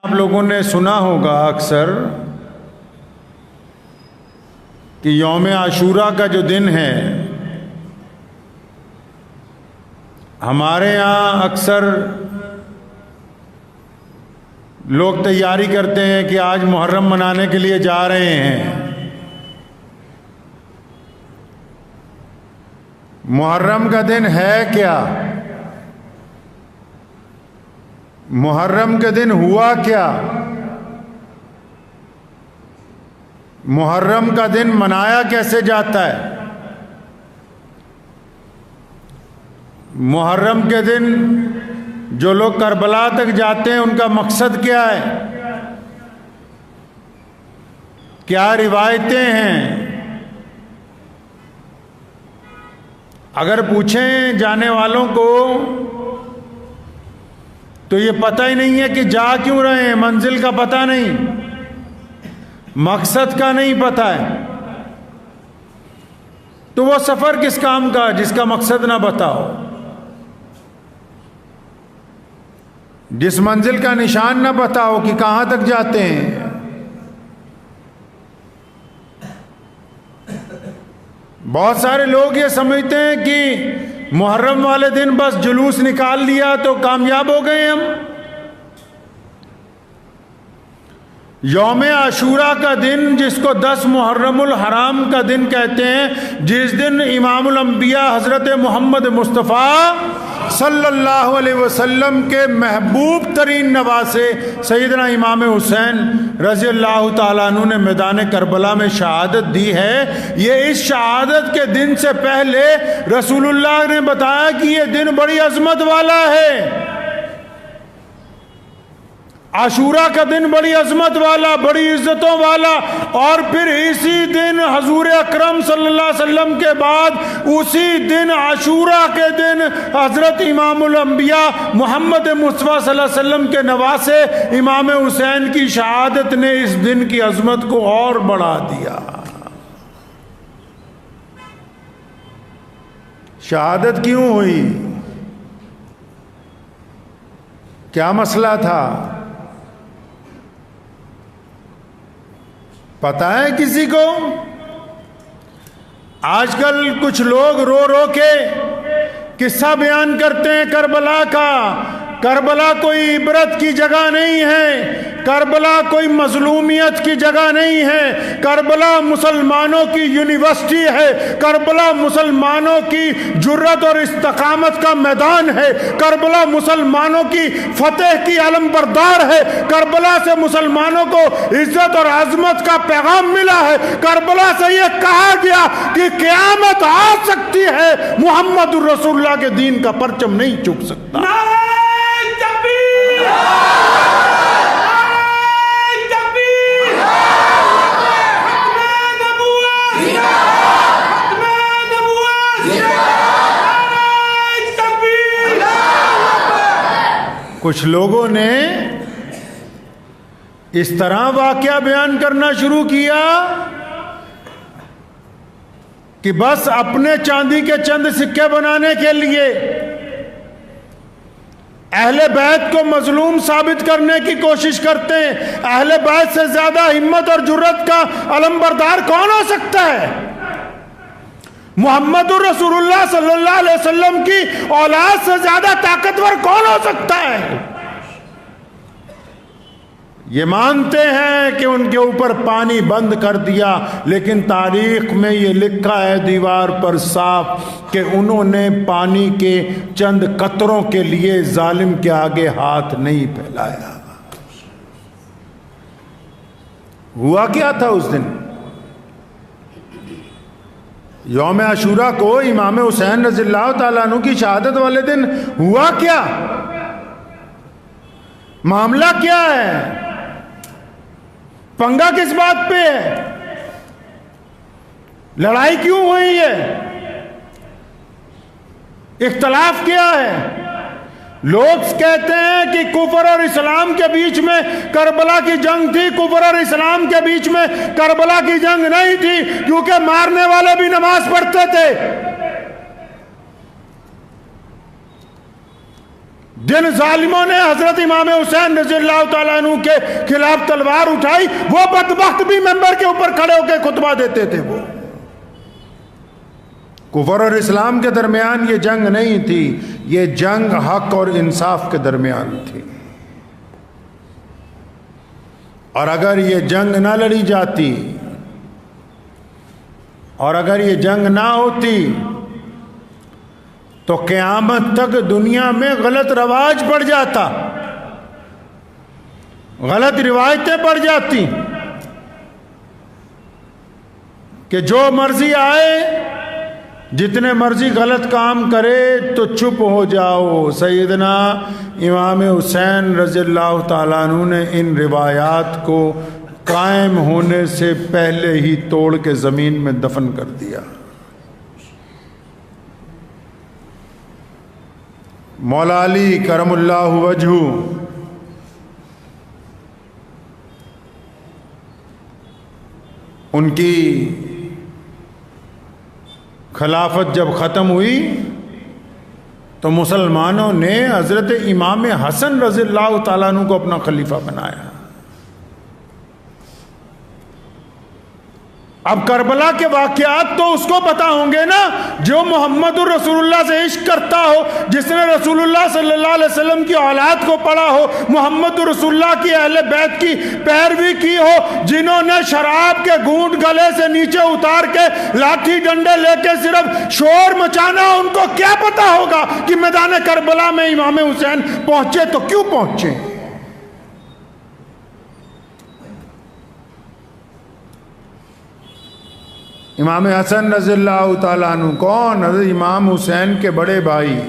آپ لوگوں نے سنا ہوگا اکثر کہ یوم عاشوراء کا جو دن ہے ہمارے یہاں اکثر لوگ تیاری کرتے ہیں کہ آج محرم منانے کے لیے جا رہے ہیں۔ محرم کا دن ہے کیا؟ محرم کے دن ہوا کیا؟ محرم کا دن منایا کیسے جاتا ہے؟ محرم کے دن جو لوگ کربلا تک جاتے ہیں ان کا مقصد کیا ہے؟ کیا روایتیں ہیں؟ اگر پوچھیں جانے والوں کو تو یہ پتہ ہی نہیں ہے کہ جا کیوں رہے ہیں، منزل کا پتہ نہیں، مقصد کا نہیں پتہ ہے، تو وہ سفر کس کام کا جس کا مقصد نہ بتاؤ، جس منزل کا نشان نہ بتاؤ کہ کہاں تک جاتے ہیں۔ بہت سارے لوگ یہ سمجھتے ہیں کہ محرم والے دن بس جلوس نکال لیا تو کامیاب ہو گئے ہم۔ یوم عاشوراء کا دن جس کو 10 محرم الحرام کا دن کہتے ہیں، جس دن امام الانبیاء حضرت محمد مصطفیٰ صلی اللہ علیہ وسلم کے محبوب ترین نواسے سیدنا امام حسین رضی اللہ تعالیٰ عنہ نے میدان کربلا میں شہادت دی ہے، یہ اس شہادت کے دن سے پہلے رسول اللہ نے بتایا کہ یہ دن بڑی عظمت والا ہے۔ عاشوراء کا دن بڑی عظمت والا، بڑی عزتوں والا، اور پھر اسی دن حضور اکرم صلی اللہ علیہ وسلم کے بعد اسی دن عاشوراء کے دن حضرت امام الانبیاء محمد مصطفیٰ صلی اللہ علیہ وسلم کے نواسے امام حسین کی شہادت نے اس دن کی عظمت کو اور بڑھا دیا۔ شہادت کیوں ہوئی؟ کیا مسئلہ تھا؟ پتہ ہے کسی کو؟ آج کل کچھ لوگ رو رو کے قصہ بیان کرتے ہیں کربلا کا۔ کربلا کوئی عبرت کی جگہ نہیں ہے، کربلا کوئی مظلومیت کی جگہ نہیں ہے، کربلا مسلمانوں کی یونیورسٹی ہے، کربلا مسلمانوں کی جرت اور استقامت کا میدان ہے، کربلا مسلمانوں کی فتح کی علم بردار ہے، کربلا سے مسلمانوں کو عزت اور عظمت کا پیغام ملا ہے، کربلا سے یہ کہا گیا کہ قیامت آ سکتی ہے، محمد الرسول اللہ کے دین کا پرچم نہیں چک سکتا۔ کچھ لوگوں نے اس طرح واقعہ بیان کرنا شروع کیا کہ بس اپنے چاندی کے چند سکے بنانے کے لیے اہل بیت کو مظلوم ثابت کرنے کی کوشش کرتے ہیں۔ اہل بیت سے زیادہ ہمت اور جرت کا علم بردار کون ہو سکتا ہے؟ محمد الرسول اللہ صلی اللہ علیہ وسلم کی اولاد سے زیادہ طاقتور کون ہو سکتا ہے؟ یہ مانتے ہیں کہ ان کے اوپر پانی بند کر دیا، لیکن تاریخ میں یہ لکھا ہے دیوار پر صاف کہ انہوں نے پانی کے چند قطروں کے لیے ظالم کے آگے ہاتھ نہیں پھیلایا۔ ہوا کیا تھا اس دن؟ یوم عاشوراء کو امام حسین رضی اللہ تعالیٰ عنہ کی شہادت والے دن ہوا کیا؟ معاملہ کیا ہے؟ پنگا کس بات پہ ہے؟ لڑائی کیوں ہوئی ہے؟ اختلاف کیا ہے؟ لوگ کہتے ہیں کہ کفر اور اسلام کے بیچ میں کربلا کی جنگ تھی، کفر اور اسلام کے بیچ میں کربلا کی جنگ نہیں تھی، کیونکہ مارنے والے بھی نماز پڑھتے تھے۔ جن ظالموں نے حضرت امام حسین رضی اللہ تعالیٰ عنہ کے خلاف تلوار اٹھائی، وہ بدبخت بھی ممبر کے اوپر کھڑے ہو کے خطبہ دیتے تھے۔ وہ کفر اور اسلام کے درمیان یہ جنگ نہیں تھی، یہ جنگ حق اور انصاف کے درمیان تھی۔ اور اگر یہ جنگ نہ لڑی جاتی اور اگر یہ جنگ نہ ہوتی تو قیامت تک دنیا میں غلط رواج پڑ جاتا، غلط روایتیں پڑ جاتی کہ جو مرضی آئے، جتنے مرضی غلط کام کرے تو چپ ہو جاؤ۔ سیدنا امام حسین رضی اللہ تعالیٰ عنہ نے ان روایات کو قائم ہونے سے پہلے ہی توڑ کے زمین میں دفن کر دیا۔ مولا علی کرم اللہ وجہہ ان کی خلافت جب ختم ہوئی تو مسلمانوں نے حضرت امام حسن رضی اللہ تعالیٰ عنہ کو اپنا خلیفہ بنایا۔ اب کربلا کے واقعات تو اس کو پتا ہوں گے نا جو محمد الرسول اللہ سے عشق کرتا ہو، جس نے رسول اللہ صلی اللہ علیہ وسلم کی اولاد کو پڑھا ہو، محمد الرسول اللہ کی اہل بیت کی پیروی کی ہو، جنہوں نے شراب کے گھونٹ گلے سے نیچے اتار کے لاٹھی ڈنڈے لے کے صرف شور مچانا، ان کو کیا پتا ہوگا کہ میدان کربلا میں امام حسین پہنچے تو کیوں پہنچے؟ امام حسن رضی اللہ تعالیٰ عنہ کون؟ حضرت امام حسین کے بڑے بھائی،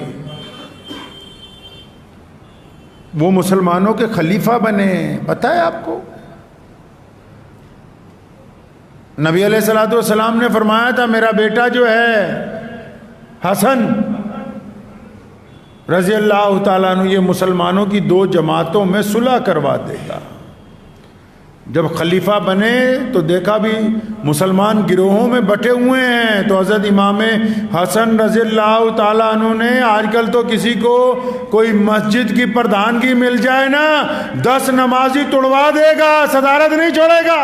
وہ مسلمانوں کے خلیفہ بنے۔ پتہ ہے آپ کو نبی علیہ الصلوۃ والسلام نے فرمایا تھا میرا بیٹا جو ہے حسن رضی اللہ تعالیٰ عنہ یہ مسلمانوں کی دو جماعتوں میں صلح کروا دے گا۔ جب خلیفہ بنے تو دیکھا بھی مسلمان گروہوں میں بٹے ہوئے ہیں، تو حضرت امام حسن رضی اللہ تعالیٰ عنہ نے، آج کل تو کسی کو کوئی مسجد کی پردھانگی مل جائے نا 10 نمازی توڑوا دے گا، صدارت نہیں چھوڑے گا۔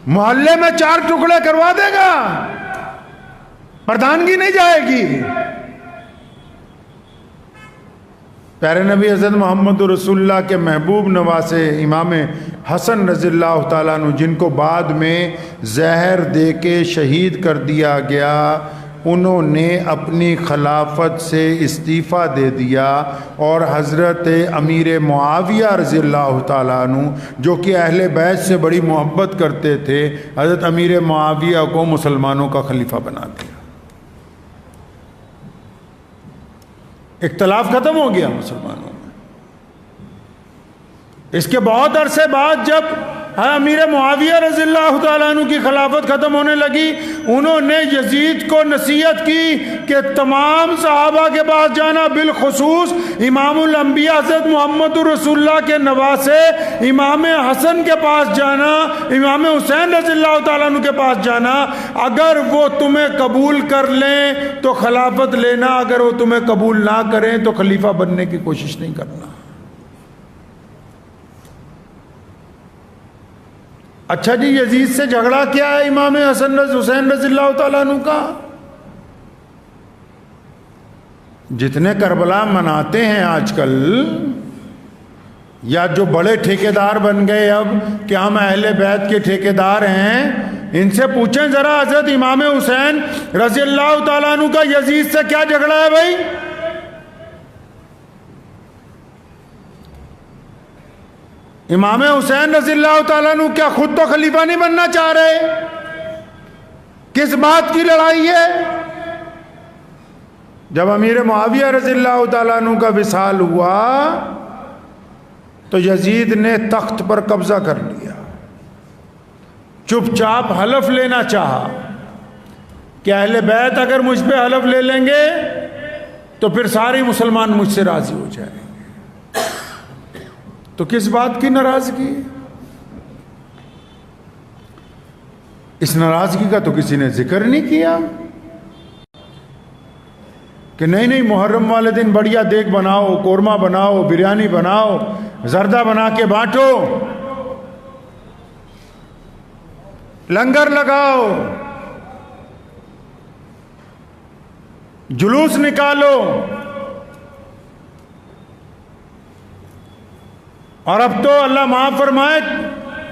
محلے میں 4 ٹکڑے کروا دے گا، پردھانگی نہیں جائے گی۔ پیارے نبی حضرت محمد رسول اللہ کے محبوب نواسے امام حسن رضی اللہ تعالیٰ عنہ، جن کو بعد میں زہر دے کے شہید کر دیا گیا، انہوں نے اپنی خلافت سے استعفیٰ دے دیا، اور حضرت امیر معاویہ رضی اللہ تعالیٰ عنہ جو کہ اہل بیت سے بڑی محبت کرتے تھے، حضرت امیر معاویہ کو مسلمانوں کا خلیفہ بنا دیا۔ اختلاف ختم ہو گیا مسلمانوں میں۔ اس کے بہت عرصے بعد جب امیر معاویہ رضی اللہ تعالیٰ عنہ کی خلافت ختم ہونے لگی، انہوں نے یزید کو نصیحت کی کہ تمام صحابہ کے پاس جانا، بالخصوص امام الانبیاء حضرت محمد رسول اللہ کے نواسے امام حسن کے پاس جانا، امام حسین رضی اللہ تعالیٰ عنہ کے پاس جانا، اگر وہ تمہیں قبول کر لیں تو خلافت لینا، اگر وہ تمہیں قبول نہ کریں تو خلیفہ بننے کی کوشش نہیں کرنا۔ اچھا جی، یزید سے جھگڑا کیا ہے امام حسن حسین رضی اللہ تعالیٰ عنہ کا؟ جتنے کربلا مناتے ہیں آج کل، یا جو بڑے ٹھیکیدار بن گئے اب کہ ہم اہل بیت کے ٹھیکیدار ہیں، ان سے پوچھیں ذرا حضرت امام حسین رضی اللہ تعالیٰ عنہ کا یزید سے کیا جھگڑا ہے بھائی؟ امام حسین رضی اللہ تعالیٰ عنہ کیا خود تو خلیفہ نہیں بننا چاہ رہے؟ کس بات کی لڑائی ہے؟ جب امیر معاویہ رضی اللہ تعالیٰ عنہ کا وصال ہوا تو یزید نے تخت پر قبضہ کر لیا، چپ چاپ حلف لینا چاہا کہ اہل بیت اگر مجھ پہ حلف لے لیں گے تو پھر سارے مسلمان مجھ سے راضی ہو جائیں گے۔ تو کس بات کی ناراضگی؟ اس ناراضگی کا تو کسی نے ذکر نہیں کیا۔ کہ نہیں محرم والے دن بڑھیا دیگ بناؤ، قورمہ بناؤ، بریانی بناؤ، زردہ بنا کے بانٹو، لنگر لگاؤ، جلوس نکالو. اور اب تو اللہ معاف فرمائے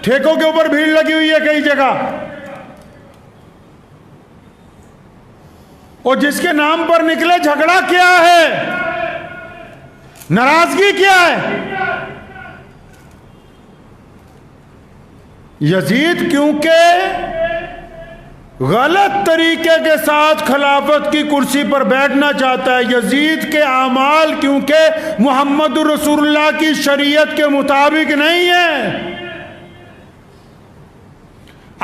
ٹھیکوں کے اوپر بھیڑ لگی ہوئی ہے کئی جگہ، اور جس کے نام پر نکلے جھگڑا کیا ہے، ناراضگی کیا ہے. یزید کیونکہ غلط طریقے کے ساتھ خلافت کی کرسی پر بیٹھنا چاہتا ہے، یزید کے اعمال کیونکہ محمد رسول اللہ کی شریعت کے مطابق نہیں ہے.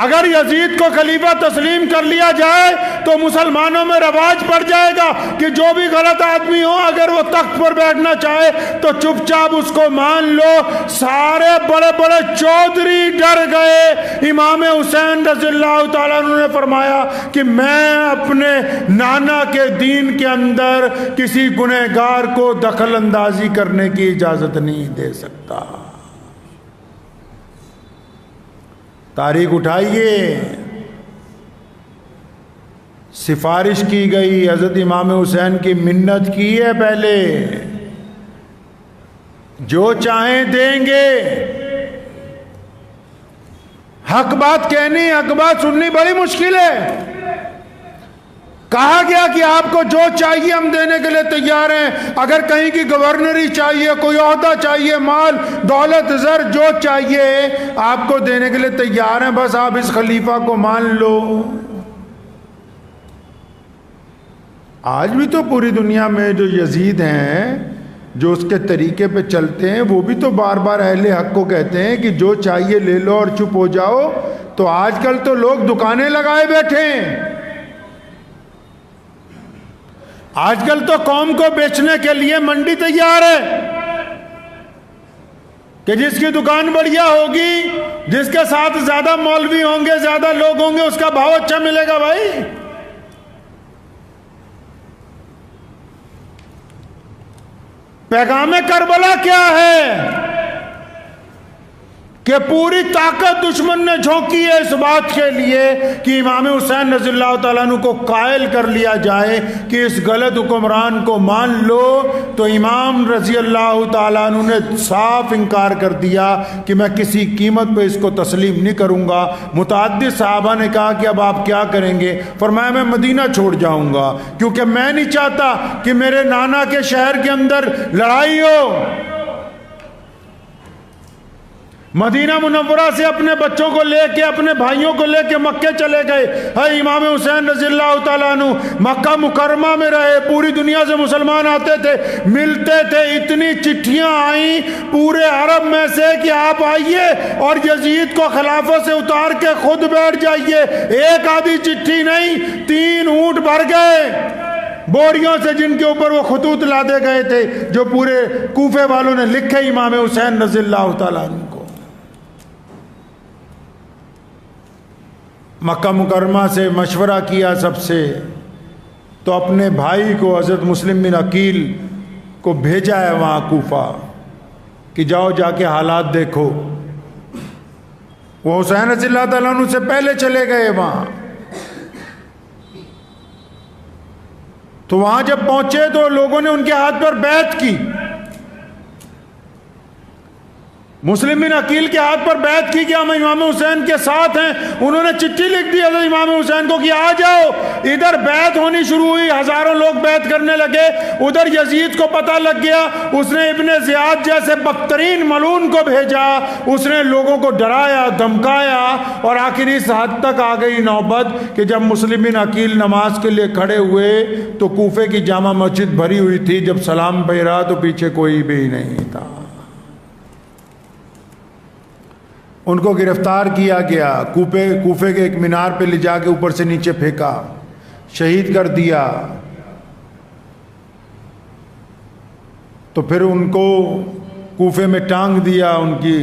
اگر یزید کو خلیفہ تسلیم کر لیا جائے تو مسلمانوں میں رواج پڑ جائے گا کہ جو بھی غلط آدمی ہو اگر وہ تخت پر بیٹھنا چاہے تو چپ چاپ اس کو مان لو. سارے بڑے بڑے چودھری ڈر گئے. امام حسین رضی اللہ تعالیٰ عنہ نے فرمایا کہ میں اپنے نانا کے دین کے اندر کسی گنہگار کو دخل اندازی کرنے کی اجازت نہیں دے سکتا. تاریخ اٹھائیے، سفارش کی گئی، حضرت امام حسین کی منت کی ہے پہلے، جو چاہیں دیں گے. حق بات کہنی، حق بات سننی بڑی مشکل ہے. کہا گیا کہ آپ کو جو چاہیے ہم دینے کے لیے تیار ہیں. اگر کہیں کی گورنری چاہیے، کوئی عہدہ چاہیے، مال دولت زر جو چاہیے آپ کو دینے کے لیے تیار ہیں، بس آپ اس خلیفہ کو مان لو. آج بھی تو پوری دنیا میں جو یزید ہیں، جو اس کے طریقے پہ چلتے ہیں، وہ بھی تو بار بار اہل حق کو کہتے ہیں کہ جو چاہیے لے لو اور چپ ہو جاؤ. تو آج کل تو لوگ دکانیں لگائے بیٹھے ہیں. آج کل تو قوم کو بیچنے کے لیے منڈی تیار ہے کہ جس کی دکان بڑھیا ہوگی، جس کے ساتھ زیادہ مولوی ہوں گے، زیادہ لوگ ہوں گے، اس کا بھاؤ اچھا ملے گا. بھائی پیغام کربلا کیا ہے کہ پوری طاقت دشمن نے جھونکی ہے اس بات کے لیے کہ امام حسین رضی اللہ تعالیٰ عنہ کو قائل کر لیا جائے کہ اس غلط حکمران کو مان لو. تو امام رضی اللہ تعالیٰ عنہ نے صاف انکار کر دیا کہ میں کسی قیمت پہ اس کو تسلیم نہیں کروں گا. متعدد صحابہ نے کہا کہ اب آپ کیا کریں گے؟ فرمایا میں مدینہ چھوڑ جاؤں گا، کیونکہ میں نہیں چاہتا کہ میرے نانا کے شہر کے اندر لڑائی ہو. مدینہ منورہ سے اپنے بچوں کو لے کے، اپنے بھائیوں کو لے کے مکے چلے گئے. امام حسین رضی اللہ تعالیٰ عنہ مکہ مکرمہ میں رہے. پوری دنیا سے مسلمان آتے تھے، ملتے تھے. اتنی چٹھیاں آئیں پورے عرب میں سے کہ آپ آئیے اور یزید کو خلافت سے اتار کے خود بیٹھ جائیے. ایک آدھی چٹھی نہیں، 3 اونٹ بھر گئے بوریوں سے، جن کے اوپر وہ خطوط لادے گئے تھے جو پورے کوفے والوں نے لکھے امام حسین رضی اللہ تعالیٰ عنہ کو. مکہ مکرمہ سے مشورہ کیا سب سے، تو اپنے بھائی کو حضرت مسلم بن عقیل کو بھیجا ہے وہاں کوفہ کہ جاؤ جا کے حالات دیکھو. وہ حسین رضی اللہ تعالیٰ عنہ سے پہلے چلے گئے وہاں. تو وہاں جب پہنچے تو لوگوں نے ان کے ہاتھ پر بیعت کی. مسلم بن عقیل کے ہاتھ پر بیعت کی کہ ہم امام حسین کے ساتھ ہیں. انہوں نے چٹھی لکھ دی حضرت امام حسین کو کہ آ جاؤ. ادھر بیعت ہونی شروع ہوئی، ہزاروں لوگ بیعت کرنے لگے. ادھر یزید کو پتہ لگ گیا، اس نے ابن زیاد جیسے بدترین ملعون کو بھیجا. اس نے لوگوں کو ڈرایا، دھمکایا، اور آخر اس حد تک آ گئی نوبت کہ جب مسلم بن عقیل نماز کے لیے کھڑے ہوئے تو کوفے کی جامع مسجد بھری ہوئی تھی. جب سلام پھیرا تو پیچھے کوئی بھی نہیں تھا. ان کو گرفتار کیا گیا، کوفے کے ایک مینار پہ لے جا کے اوپر سے نیچے پھینکا، شہید کر دیا. تو پھر ان کو کوفے میں ٹانگ دیا ان کی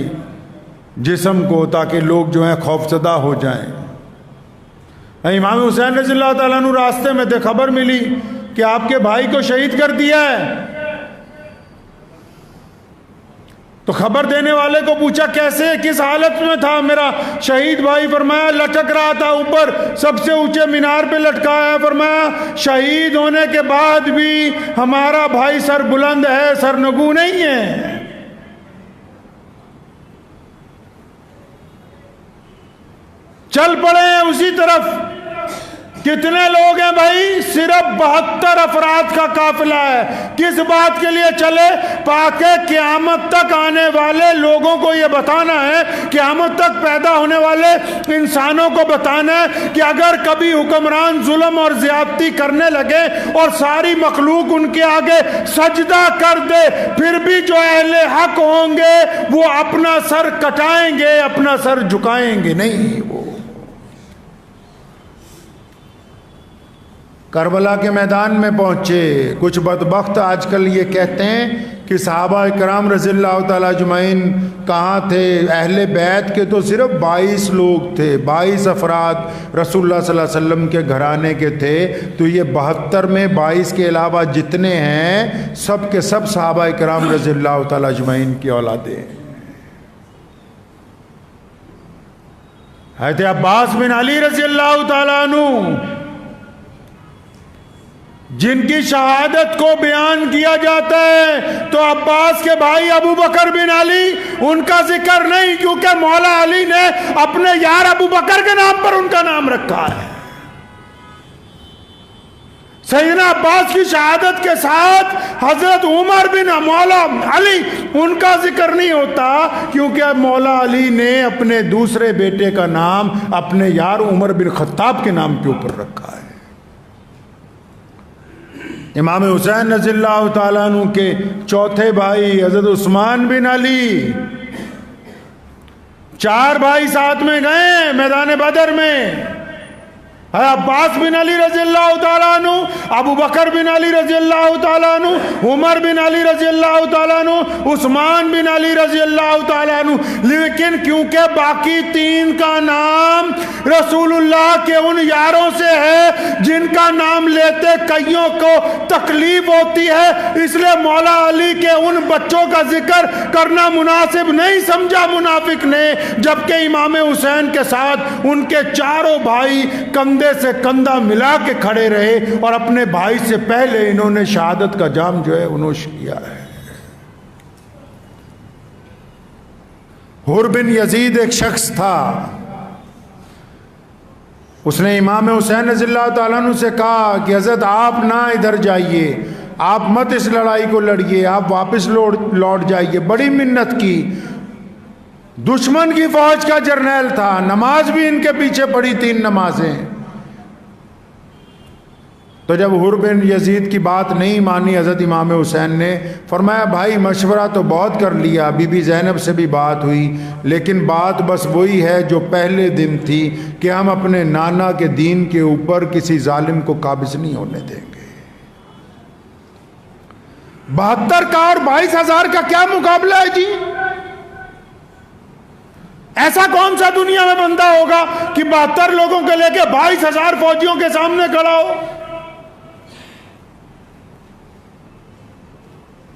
جسم کو، تاکہ لوگ جو ہیں خوفزدہ ہو جائیں. امام حسین رضی اللہ تعالیٰ عنہ راستے میں تھے، خبر ملی کہ آپ کے بھائی کو شہید کر دیا ہے؟ تو خبر دینے والے کو پوچھا کیسے، کس حالت میں تھا میرا شہید بھائی؟ فرمایا لٹک رہا تھا اوپر سب سے اونچے مینار پہ لٹکایا ہے۔ فرمایا شہید ہونے کے بعد بھی ہمارا بھائی سر بلند ہے، سرنگو نہیں ہے۔ چل پڑے ہیں اسی طرف۔ کتنے لوگ ہیں بھائی؟ صرف 72 افراد کا قافلہ ہے۔ کس بات کے لیے چلے؟ تاکہ قیامت تک آنے والے لوگوں کو یہ بتانا ہے، قیامت تک پیدا ہونے والے انسانوں کو بتانا ہے کہ اگر کبھی حکمران ظلم اور زیادتی کرنے لگے اور ساری مخلوق ان کے آگے سجدہ کر دے، پھر بھی جو اہل حق ہوں گے وہ اپنا سر کٹائیں گے، اپنا سر جھکائیں گے نہیں۔ وہ کربلا کے میدان میں پہنچے۔ کچھ بدبخت آج کل یہ کہتے ہیں کہ صحابہ کرام رضی اللہ تعالیٰ اجمعین کہاں تھے؟ اہل بیت کے تو صرف 22 لوگ تھے، 22 افراد رسول اللہ صلی اللہ علیہ وسلم کے گھرانے کے تھے۔ تو یہ 72 میں 22 کے علاوہ جتنے ہیں سب کے سب صحابہ کرام رضی اللہ تعالیٰ اجمعین کی اولادیں ہیں۔ حضرت عباس بن علی رضی اللہ تعالیٰ عنہ جن کی شہادت کو بیان کیا جاتا ہے تو عباس کے بھائی ابو بکر بن علی ان کا ذکر نہیں، کیونکہ مولا علی نے اپنے یار ابو بکر کے نام پر ان کا نام رکھا ہے۔ سیدنا عباس کی شہادت کے ساتھ حضرت عمر بن مولا علی ان کا ذکر نہیں ہوتا، کیونکہ مولا علی نے اپنے دوسرے بیٹے کا نام اپنے یار عمر بن خطاب کے نام کے اوپر رکھا ہے۔ امام حسین رضی اللہ تعالیٰ عنہ کے چوتھے بھائی حضرت عثمان بن علی، 4 بھائی ساتھ میں گئے میدان بدر میں۔ عباس بن علی رضی اللہ تعالیٰ عنہ، ابو بکر بن علی رضی اللہ تعالیٰ عنہ، عمر بن علی رضی اللہ تعالیٰ عنہ، عثمان بن علی رضی اللہ تعالیٰ عنہ۔ لیکن کیونکہ باقی 3 کا نام رسول اللہ کے ان یاروں سے ہے جن کا نام لیتے کئیوں کو تکلیف ہوتی ہے، اس لیے مولا علی کے ان بچوں کا ذکر کرنا مناسب نہیں سمجھا منافق نے، جبکہ امام حسین کے ساتھ ان کے 4 بھائی کندھے سے کندھا ملا کے کھڑے رہے اور اپنے بھائی سے پہلے انہوں نے شہادت کا جام جو ہے انوش کیا ہے۔ حر بن یزید ایک شخص تھا، اس نے امام حسین رضی اللہ تعالیٰ عنہ سے کہا کہ حضرت آپ نہ ادھر جائیے، آپ مت اس لڑائی کو لڑیے، آپ واپس لوٹ جائیے۔ بڑی منت کی، دشمن کی فوج کا جرنیل تھا، نماز بھی ان کے پیچھے پڑھی 3 نمازیں۔ تو جب حر بن یزید کی بات نہیں مانی حضرت امام حسین نے فرمایا بھائی مشورہ تو بہت کر لیا، بی بی زینب سے بھی بات ہوئی، لیکن بات بس وہی ہے جو پہلے دن تھی کہ ہم اپنے نانا کے دین کے اوپر کسی ظالم کو قابض نہیں ہونے دیں گے۔ 72 کا اور 22,000 کا کیا مقابلہ ہے جی؟ ایسا کون سا دنیا میں بندہ ہوگا کہ 72 لوگوں کے لے کے 22,000 فوجیوں کے سامنے کھڑا ہو؟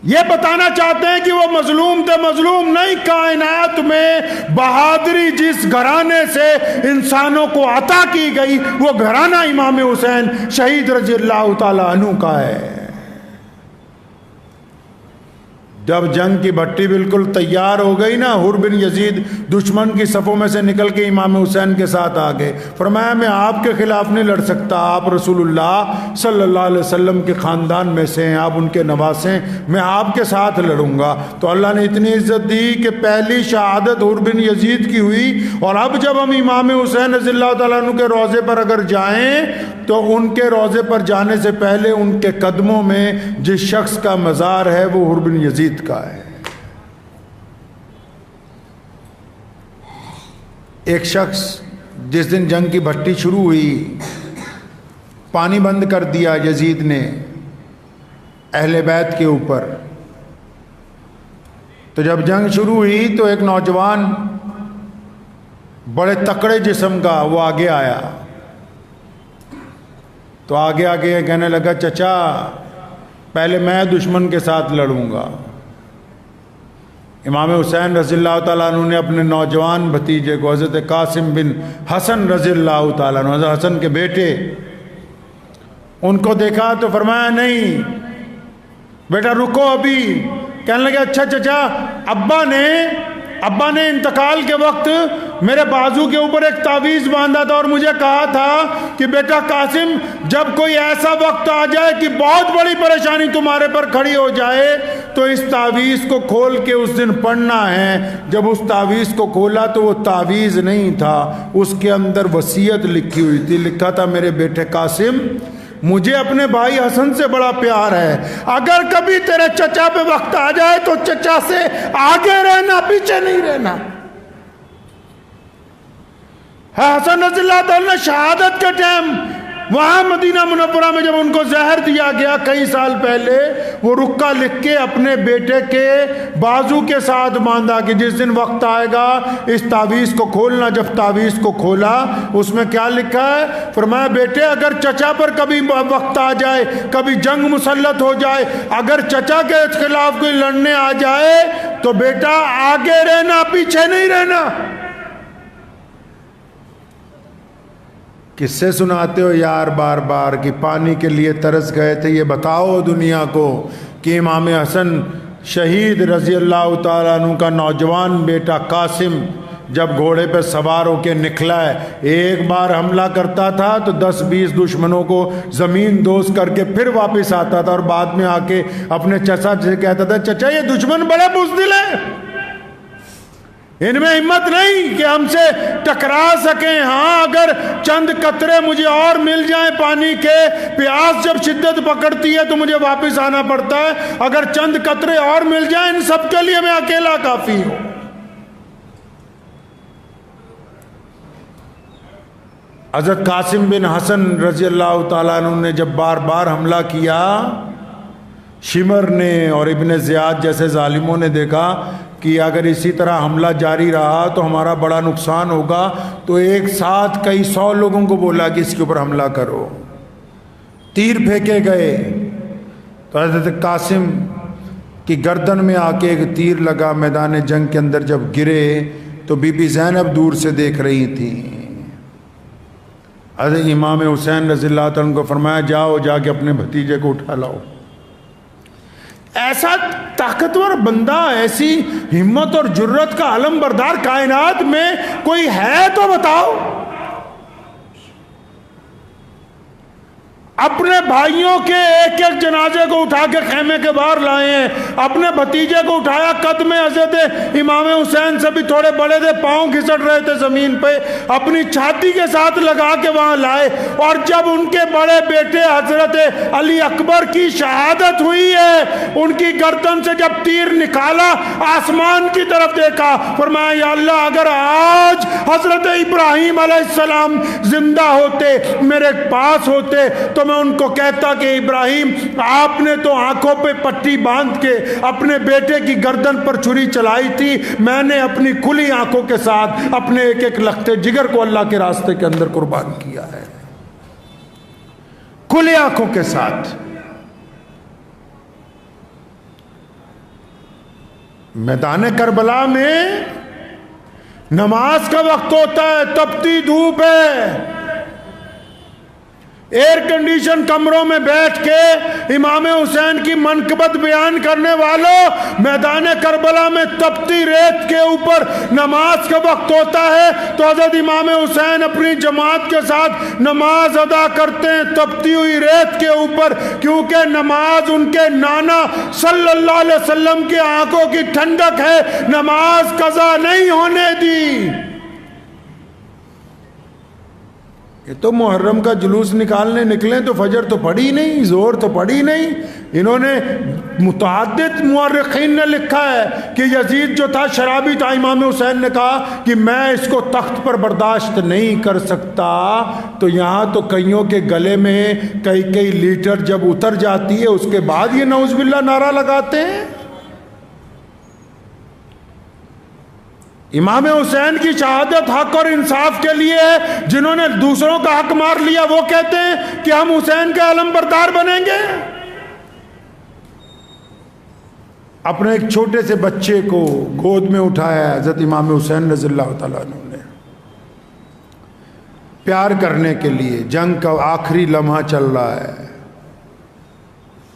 یہ بتانا چاہتے ہیں کہ وہ مظلوم تھے، مظلوم نہیں۔ کائنات میں بہادری جس گھرانے سے انسانوں کو عطا کی گئی وہ گھرانہ امام حسین شہید رضی اللہ تعالی عنہ کا ہے۔ جب جنگ کی بھٹی بالکل تیار ہو گئی نا، حر بن یزید دشمن کی صفوں میں سے نکل کے امام حسین کے ساتھ آ گئے۔ فرمایا میں آپ کے خلاف نہیں لڑ سکتا، آپ رسول اللہ صلی اللہ علیہ وسلم کے خاندان میں سے ہیں، آپ ان کے نواسے ہیں، میں آپ کے ساتھ لڑوں گا۔ تو اللہ نے اتنی عزت دی کہ پہلی شہادت حر بن یزید کی ہوئی، اور اب جب ہم امام حسین رضی اللہ تعالیٰ عنہ کے روضے پر اگر جائیں تو ان کے روضے پر جانے سے پہلے ان کے قدموں میں جس شخص کا مزار ہے وہ حر بن یزید کا ہے۔ ایک شخص جس دن جنگ کی بھٹی شروع ہوئی، پانی بند کر دیا یزید نے اہل بیت کے اوپر۔ تو جب جنگ شروع ہوئی تو ایک نوجوان بڑے تکڑے جسم کا وہ آگے آیا، تو آگے آگے کہنے لگا چچا پہلے میں دشمن کے ساتھ لڑوں گا۔ امام حسین رضی اللہ تعالیٰ عنہ نے اپنے نوجوان بھتیجے کو حضرت قاسم بن حسن رضی اللہ تعالیٰ عنہ، حضرت حسن کے بیٹے، ان کو دیکھا تو فرمایا نہیں بیٹا رکو ابھی۔ کہنے لگے اچھا چچا، ابا نے انتقال کے وقت میرے بازو کے اوپر ایک تعویذ باندھا تھا اور مجھے کہا تھا کہ بیٹا قاسم جب کوئی ایسا وقت آ جائے کہ بہت بڑی پریشانی تمہارے پر کھڑی ہو جائے تو اس تعویذ کو کھول کے اس دن پڑھنا ہے۔ جب اس تعویذ کو کھولا تو وہ تعویذ نہیں تھا، اس کے اندر وصیت لکھی ہوئی تھی، لکھا تھا میرے بیٹے قاسم مجھے اپنے بھائی حسن سے بڑا پیار ہے، اگر کبھی تیرے چچا پہ وقت آ جائے تو چچا سے آگے رہنا، پیچھے نہیں رہنا۔ حسن رضی اللہ تعالیٰ نے شہادت کے ٹائم وہاں مدینہ منورہ میں جب ان کو زہر دیا گیا کئی سال پہلے، وہ رکا لکھ کے اپنے بیٹے کے بازو کے ساتھ باندھا کہ جس دن وقت آئے گا اس تعویذ کو کھولنا۔ جب تعویذ کو کھولا اس میں کیا لکھا ہے؟ فرمایا بیٹے اگر چچا پر کبھی وقت آ جائے، کبھی جنگ مسلط ہو جائے، اگر چچا کے خلاف کوئی لڑنے آ جائے تو بیٹا آگے رہنا، پیچھے نہیں رہنا۔ کس سے سناتے ہو یار بار بار کہ پانی کے لیے ترس گئے تھے؟ یہ بتاؤ دنیا کو کہ امام حسن شہید رضی اللہ تعالیٰ عنہ کا نوجوان بیٹا قاسم جب گھوڑے پہ سوار ہو کے نکلا ہے، ایک بار حملہ کرتا تھا تو 10-20 دشمنوں کو زمین دوز کر کے پھر واپس آتا تھا، اور بعد میں آ کے اپنے چچا سے کہتا تھا چچا یہ دشمن بڑے بزدل ہیں، ان میں ہمت نہیں کہ ہم سے ٹکرا سکیں، ہاں اگر چند قطرے مجھے اور مل جائیں پانی کے، پیاس جب شدت پکڑتی ہے تو مجھے واپس آنا پڑتا ہے، اگر چند قطرے اور مل جائیں ان سب کے لیے میں اکیلا کافی ہوں۔ حضرت قاسم بن حسن رضی اللہ تعالیٰ عنہ نے جب بار بار حملہ کیا، شمر نے اور ابن زیاد جیسے ظالموں نے دیکھا کہ اگر اسی طرح حملہ جاری رہا تو ہمارا بڑا نقصان ہوگا، تو ایک ساتھ کئی 100 لوگوں کو بولا کہ اس کے اوپر حملہ کرو۔ تیر پھینکے گئے تو حضرت قاسم کی گردن میں آ کے ایک تیر لگا، میدان جنگ کے اندر جب گرے تو بی بی زینب دور سے دیکھ رہی تھی۔ حضرت امام حسین رضی اللہ تعالیٰ عنہ کو فرمایا جاؤ جا کے اپنے بھتیجے کو اٹھا لاؤ۔ ایسا طاقتور بندہ، ایسی ہمت اور جرت کا علم بردار کائنات میں کوئی ہے تو بتاؤ۔ اپنے بھائیوں کے ایک ایک جنازے کو اٹھا کے خیمے کے باہر لائے ہیں، اپنے بھتیجے کو اٹھایا، قد میں حضرت امام حسین سے بھی تھوڑے بڑے تھے، پاؤں گھسٹ رہے تھے زمین پہ، اپنی چھاتی کے ساتھ لگا کے وہاں لائے، اور جب ان کے بڑے بیٹے حضرت علی اکبر کی شہادت ہوئی ہے، ان کی گردن سے جب تیر نکالا آسمان کی طرف دیکھا، فرمایا یا اللہ اگر آج حضرت ابراہیم علیہ السلام زندہ ہوتے، میرے پاس ہوتے، تو میں ان کو کہتا کہ ابراہیم آپ نے تو آنکھوں پہ پٹی باندھ کے اپنے بیٹے کی گردن پر چھری چلائی تھی، میں نے اپنی کھلی آنکھوں کے ساتھ اپنے ایک ایک لختے جگر کو اللہ کے راستے کے اندر قربان کیا ہے، کھلی آنکھوں کے ساتھ۔ میدان کربلا میں نماز کا وقت ہوتا ہے، تپتی دھوپ ہے، ایئر کنڈیشن کمروں میں بیٹھ کے امام حسین کی منقبت بیان کرنے والوں، میدان کربلا میں تپتی ریت کے اوپر نماز کا وقت ہوتا ہے تو حضرت امام حسین اپنی جماعت کے ساتھ نماز ادا کرتے ہیں تپتی ہوئی ریت کے اوپر، کیونکہ نماز ان کے نانا صلی اللہ علیہ وسلم کی آنکھوں کی ٹھنڈک ہے، نماز قضا نہیں ہونے دی۔ یہ تو محرم کا جلوس نکالنے نکلیں تو فجر تو پڑھی نہیں، زور تو پڑھی نہیں۔ انہوں نے متعدد مورخین نے لکھا ہے کہ یزید جو تھا شرابی تھا، امام حسین نے کہا کہ میں اس کو تخت پر برداشت نہیں کر سکتا، تو یہاں تو کئیوں کے گلے میں کئی لیٹر جب اتر جاتی ہے اس کے بعد یہ نعوذ باللہ نعرہ لگاتے ہیں۔ امام حسین کی شہادت حق اور انصاف کے لیے ہے. جنہوں نے دوسروں کا حق مار لیا وہ کہتے ہیں کہ ہم حسین کے علم بردار بنیں گے. اپنے ایک چھوٹے سے بچے کو گود میں اٹھایا حضرت امام حسین رضی اللہ تعالیٰ عنہ نے، پیار کرنے کے لیے. جنگ کا آخری لمحہ چل رہا ہے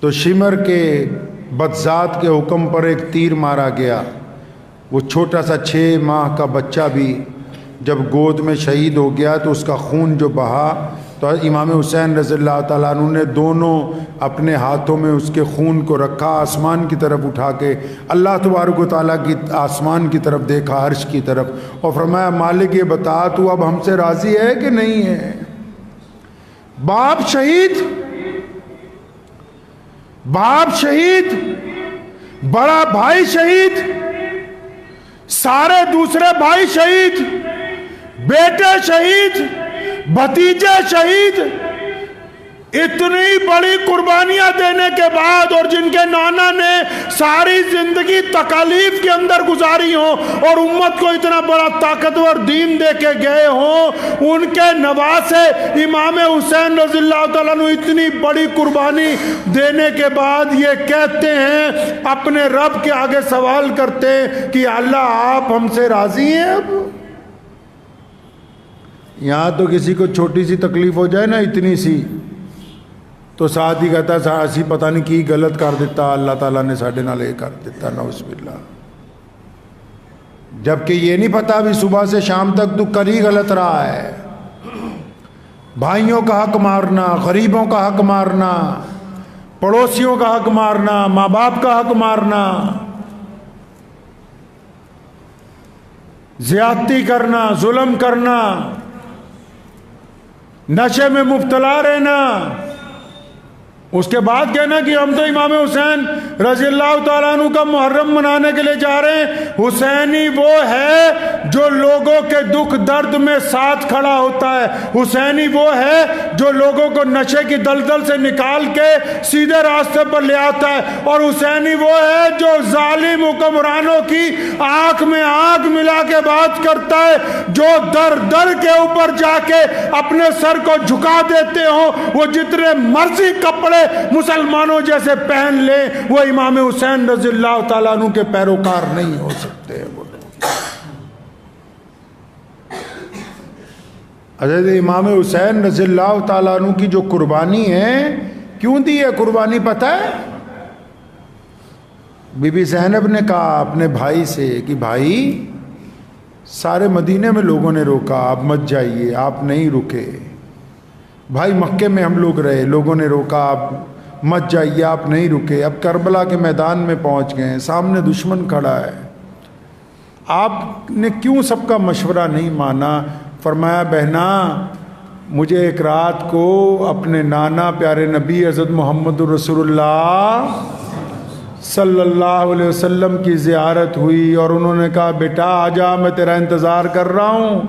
تو شمر کے بدذات کے حکم پر ایک تیر مارا گیا. وہ چھوٹا سا 6 ماہ کا بچہ بھی جب گود میں شہید ہو گیا تو اس کا خون جو بہا تو امام حسین رضی اللہ تعالیٰ عنہ نے دونوں اپنے ہاتھوں میں اس کے خون کو رکھا، آسمان کی طرف اٹھا کے اللہ تبارک و تعالیٰ کی آسمان کی طرف دیکھا، عرش کی طرف، اور فرمایا مالک یہ بتا تو اب ہم سے راضی ہے کہ نہیں ہے؟ باپ شہید، باپ شہید، بڑا بھائی شہید، سارے دوسرے بھائی شہید، بیٹے شہید، بھتیجے شہید، اتنی بڑی قربانیاں دینے کے بعد، اور جن کے نانا نے ساری زندگی تکالیف کے اندر گزاری ہوں اور امت کو اتنا بڑا طاقتور دین دے کے گئے ہوں، ان کے نواسے امام حسین رضی اللہ تعالیٰ عنہ اتنی بڑی قربانی دینے کے بعد یہ کہتے ہیں، اپنے رب کے آگے سوال کرتے ہیں کہ اللہ آپ ہم سے راضی ہیں؟ اب یہاں تو کسی کو چھوٹی سی تکلیف ہو جائے نا، اتنی سی، تو ساتھ ہی کہتا ہے اسی پتہ نہیں کی غلط کر دیتا، اللہ تعالیٰ نے ساڑھے نال یہ کر دیتا، نعوذ باللہ. جبکہ یہ نہیں پتا بھی صبح سے شام تک تو کر ہی غلط رہا ہے. بھائیوں کا حق مارنا، غریبوں کا حق مارنا، پڑوسیوں کا حق مارنا، ماں باپ کا حق مارنا، زیادتی کرنا، ظلم کرنا، نشے میں مبتلا رہنا، اس کے بعد کہنا کہ ہم تو امام حسین رضی اللہ تعالیٰ عنہ کا محرم منانے کے لیے جا رہے ہیں. حسینی وہ ہے جو لوگوں کے دکھ درد میں ساتھ کھڑا ہوتا ہے. حسینی وہ ہے جو لوگوں کو نشے کی دلدل سے نکال کے سیدھے راستے پر لے آتا ہے. اور حسینی وہ ہے جو ظالم حکمرانوں کی آنکھ میں آنکھ ملا کے بات کرتا ہے، جو در در کے اوپر جا کے اپنے سر کو جھکا دیتے ہوں، وہ جتنے مرضی کپڑے مسلمانوں جیسے پہن لے، وہ امام حسین رضی اللہ تعالیٰ عنہ کے پیروکار نہیں ہو سکتے. وہ حضرت امام حسین رضی اللہ تعالیٰ عنہ کی جو قربانی ہے، کیوں دی ہے قربانی پتہ ہے؟ بی بی زینب نے کہا اپنے بھائی سے کہ بھائی سارے مدینے میں لوگوں نے روکا، آپ مت جائیے، آپ نہیں رکے. بھائی مکے میں ہم لوگ رہے، لوگوں نے روکا، آپ مت جائیے، آپ نہیں رکے. اب کربلا کے میدان میں پہنچ گئے، سامنے دشمن کھڑا ہے، آپ نے کیوں سب کا مشورہ نہیں مانا؟ فرمایا بہنا مجھے ایک رات کو اپنے نانا پیارے نبی حضرت محمد رسول اللہ صلی اللہ علیہ وسلم کی زیارت ہوئی، اور انہوں نے کہا بیٹا آجا، میں تیرا انتظار کر رہا ہوں،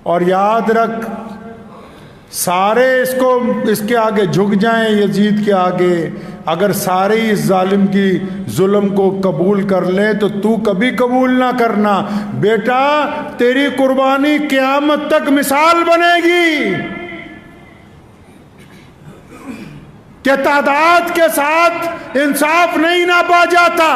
اور یاد رکھ سارے اس کے آگے جھک جائیں، یزید کے آگے. اگر سارے اس ظالم کی ظلم کو قبول کر لیں تو تو کبھی قبول نہ کرنا. بیٹا تیری قربانی قیامت تک مثال بنے گی کہ تعداد کے ساتھ انصاف نہیں ناپا جاتا.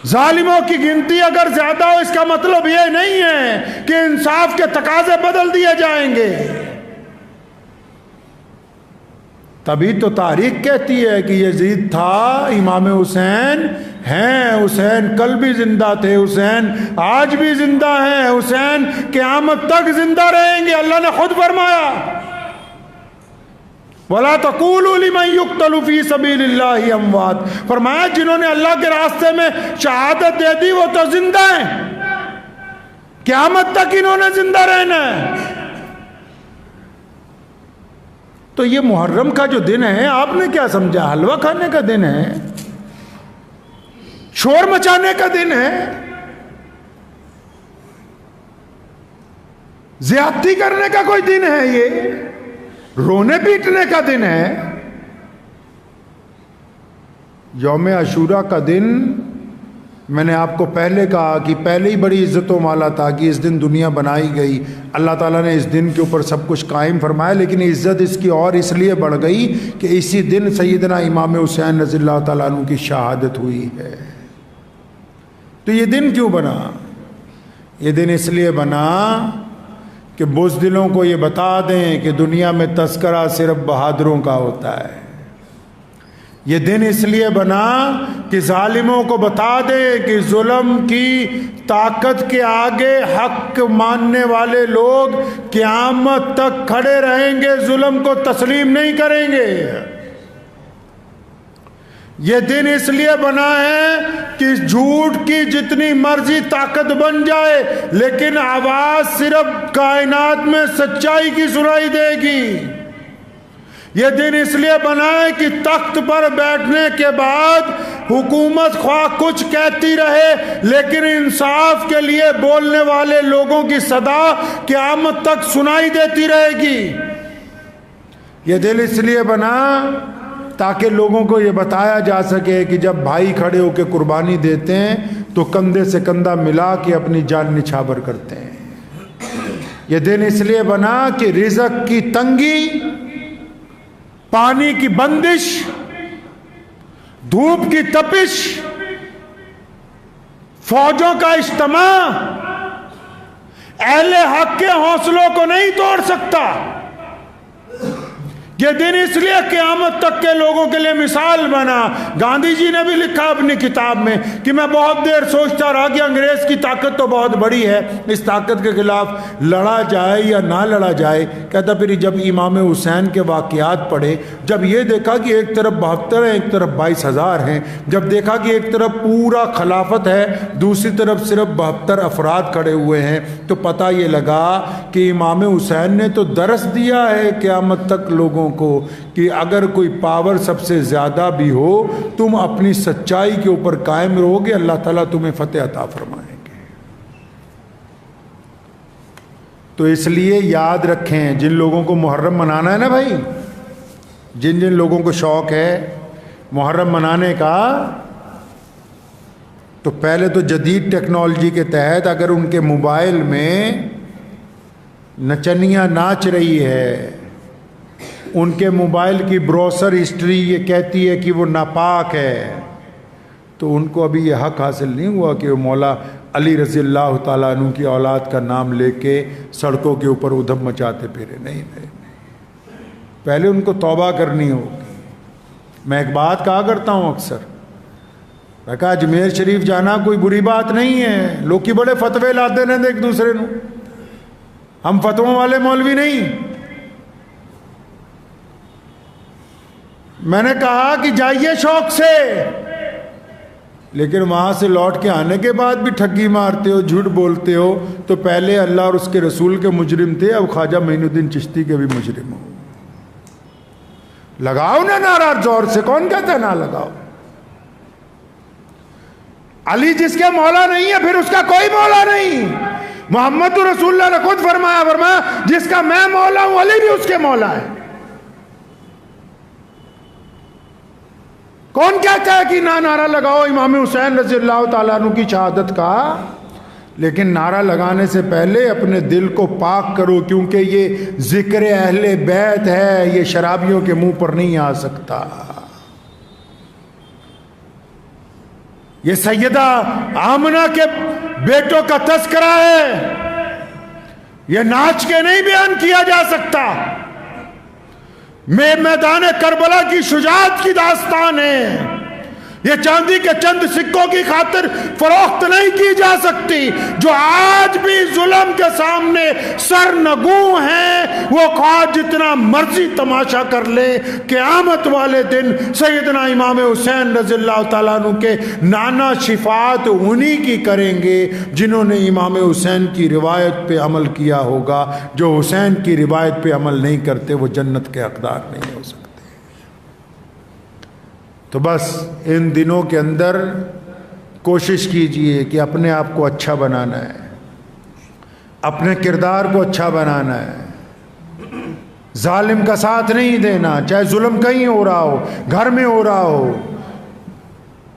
ظالموں کی گنتی اگر زیادہ ہو اس کا مطلب یہ نہیں ہے کہ انصاف کے تقاضے بدل دیے جائیں گے. تبھی تو تاریخ کہتی ہے کہ یزید تھا، امام حسین ہیں، حسین کل بھی زندہ تھے، حسین آج بھی زندہ ہیں، حسین قیامت تک زندہ رہیں گے. اللہ نے خود فرمایا وَلَا تَقُولُوا لِمَنْ يُقْتَلُ فِي سَبِيلِ اللَّهِ أَمْوَاتٌ. فرمایا جنہوں نے اللہ کے راستے میں شہادت دے دی وہ تو زندہ ہیں، قیامت تک انہوں نے زندہ رہنا ہے. تو یہ محرم کا جو دن ہے آپ نے کیا سمجھا؟ حلوہ کھانے کا دن ہے، شور مچانے کا دن ہے، زیادتی کرنے کا کوئی دن ہے؟ یہ رونے پیٹنے کا دن ہے. یوم عاشورہ کا دن میں نے آپ کو پہلے کہا کہ پہلے ہی بڑی عزتوں والا تھا کہ اس دن دنیا بنائی گئی، اللہ تعالیٰ نے اس دن کے اوپر سب کچھ قائم فرمایا، لیکن عزت اس کی اور اس لیے بڑھ گئی کہ اسی دن سیدنا امام حسین رضی اللہ تعالیٰ عنہ کی شہادت ہوئی ہے۔ تو یہ دن کیوں بنا؟ یہ دن اس لیے بنا کہ بزدلوں کو یہ بتا دیں کہ دنیا میں تذکرہ صرف بہادروں کا ہوتا ہے۔ یہ دن اس لیے بنا کہ ظالموں کو بتا دے کہ ظلم کی طاقت کے آگے حق ماننے والے لوگ قیامت تک کھڑے رہیں گے، ظلم کو تسلیم نہیں کریں گے۔ یہ دن اس لیے بنا ہے کہ جھوٹ کی جتنی مرضی طاقت بن جائے لیکن آواز صرف کائنات میں سچائی کی سنائی دے گی۔ یہ دن اس لیے بنا ہے کہ تخت پر بیٹھنے کے بعد حکومت خواہ کچھ کہتی رہے لیکن انصاف کے لیے بولنے والے لوگوں کی صدا قیامت تک سنائی دیتی رہے گی۔ یہ دن اس لیے بنا تاکہ لوگوں کو یہ بتایا جا سکے کہ جب بھائی کھڑے ہو کے قربانی دیتے ہیں تو کندھے سے کندھا ملا کے اپنی جان نچھاور کرتے ہیں۔ یہ دن اس لیے بنا کہ رزق کی تنگی، پانی کی بندش، دھوپ کی تپش، فوجوں کا اجتماع اہل حق کے حوصلوں کو نہیں توڑ سکتا۔ یہ دن اس لیے قیامت تک کے لوگوں کے لیے مثال بنا۔ گاندھی جی نے بھی لکھا اپنی کتاب میں کہ میں بہت دیر سوچتا رہا کہ انگریز کی طاقت تو بہت بڑی ہے، اس طاقت کے خلاف لڑا جائے یا نہ لڑا جائے۔ کہتا پھر جب امام حسین کے واقعات پڑھے، جب یہ دیکھا کہ ایک طرف 72 ہیں، ایک طرف 22,000 ہیں، جب دیکھا کہ ایک طرف پورا خلافت ہے، دوسری طرف صرف 72 افراد کھڑے ہوئے ہیں، تو پتہ یہ لگا کہ امام حسین نے تو درس دیا ہے قیامت تک لوگوں کو کہ اگر کوئی پاور سب سے زیادہ بھی ہو، تم اپنی سچائی کے اوپر قائم رہو گے، اللہ تعالیٰ تمہیں فتح عطا فرمائیں گے۔ تو اس لیے یاد رکھیں، جن لوگوں کو محرم منانا ہے نا بھائی، جن لوگوں کو شوق ہے محرم منانے کا، تو پہلے تو جدید ٹیکنالوجی کے تحت اگر ان کے موبائل میں نچنیاں ناچ رہی ہے، ان کے موبائل کی بروسر ہسٹری یہ کہتی ہے کہ وہ ناپاک ہے، تو ان کو ابھی یہ حق حاصل نہیں ہوا کہ وہ مولا علی رضی اللہ تعالیٰ عنہ کی اولاد کا نام لے کے سڑکوں کے اوپر ادھم مچاتے پھرے۔ نہیں، پہلے ان کو توبہ کرنی ہوگی۔ میں ایک بات کہا کرتا ہوں اکثر، میں کہا اجمیر شریف جانا کوئی بری بات نہیں ہے، لوگ کی بڑے فتوے لاتے رہتے ایک دوسرے نو، ہم فتووں والے مولوی نہیں۔ میں نے کہا کہ جائیے شوق سے، لیکن وہاں سے لوٹ کے آنے کے بعد بھی ٹھگی مارتے ہو، جھوٹ بولتے ہو، تو پہلے اللہ اور اس کے رسول کے مجرم تھے، اب خواجہ معین الدین چشتی کے بھی مجرم ہو۔ لگاؤ نا نعرہ زور سے، کون کہتا ہے نہ لگاؤ؟ علی جس کے مولا نہیں ہے پھر اس کا کوئی مولا نہیں۔ محمد رسول اللہ نے خود فرمایا جس کا میں مولا ہوں علی بھی اس کے مولا ہے۔ کون کہتا ہے کہ نہ نعرہ لگاؤ امام حسین رضی اللہ تعالیٰ عنہ کی شہادت کا؟ لیکن نعرہ لگانے سے پہلے اپنے دل کو پاک کرو، کیونکہ یہ ذکر اہل بیت ہے، یہ شرابیوں کے منہ پر نہیں آ سکتا۔ یہ سیدہ آمنہ کے بیٹوں کا تذکرہ ہے، یہ ناچ کے نہیں بیان کیا جا سکتا۔ میدان کربلا کی شجاعت کی داستان ہے، یہ چاندی کے چند سکوں کی خاطر فروخت نہیں کی جا سکتی۔ جو آج بھی ظلم کے سامنے سرنگوں ہیں، وہ خواہ جتنا مرضی تماشا کر لے، قیامت والے دن سیدنا امام حسین رضی اللہ تعالیٰ عنہ کے نانا شفاعت انہی کی کریں گے جنہوں نے امام حسین کی روایت پہ عمل کیا ہوگا۔ جو حسین کی روایت پہ عمل نہیں کرتے وہ جنت کے حقدار نہیں ہو سکتے۔ تو بس ان دنوں کے اندر کوشش کیجئے کہ اپنے آپ کو اچھا بنانا ہے، اپنے کردار کو اچھا بنانا ہے، ظالم کا ساتھ نہیں دینا، چاہے ظلم کہیں ہو رہا ہو، گھر میں ہو رہا ہو،